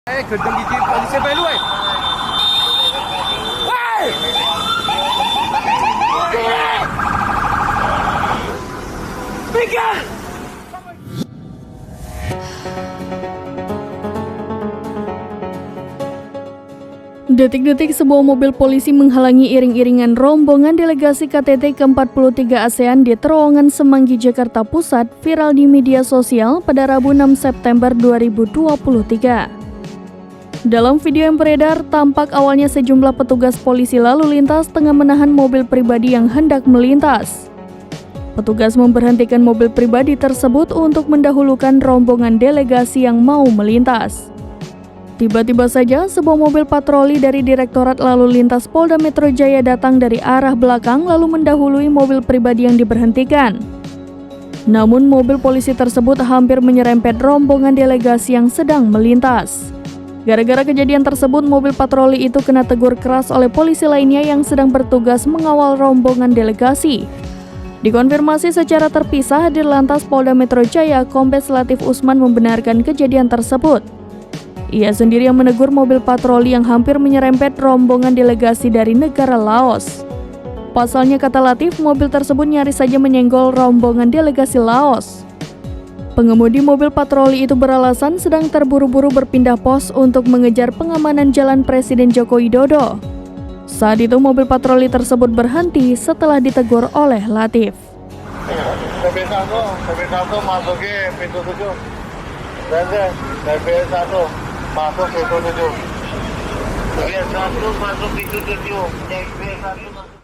Gedung gigi polisi Belu, Woi! Pikir! Detik-detik sebuah mobil polisi menghalangi iring-iringan rombongan delegasi KTT ke-43 ASEAN di terowongan Semanggi, Jakarta Pusat viral di media sosial pada Rabu 6 September 2023. Dalam video yang beredar, tampak awalnya sejumlah petugas polisi lalu lintas tengah menahan mobil pribadi yang hendak melintas. Petugas memberhentikan mobil pribadi tersebut untuk mendahulukan rombongan delegasi yang mau melintas. Tiba-tiba saja, sebuah mobil patroli dari Direktorat Lalu Lintas Polda Metro Jaya datang dari arah belakang lalu mendahului mobil pribadi yang diberhentikan. Namun mobil polisi tersebut hampir menyerempet rombongan delegasi yang sedang melintas. Gara-gara kejadian tersebut, mobil patroli itu kena tegur keras oleh polisi lainnya yang sedang bertugas mengawal rombongan delegasi. Dikonfirmasi secara terpisah, Dirlantas Polda Metro Jaya, Kombes Latif Usman membenarkan kejadian tersebut. Ia sendiri yang menegur mobil patroli yang hampir menyerempet rombongan delegasi dari negara Laos. Pasalnya, kata Latif, mobil tersebut nyaris saja menyenggol rombongan delegasi Laos. Pengemudi mobil patroli itu beralasan sedang terburu-buru berpindah pos untuk mengejar pengamanan jalan Presiden Joko Widodo. Saat itu mobil patroli tersebut berhenti setelah ditegur oleh Latif. TP1 masuki pintu 7. Dan TP1 masuk pintu 7. TP1 masuk pintu 7. TP1 masuk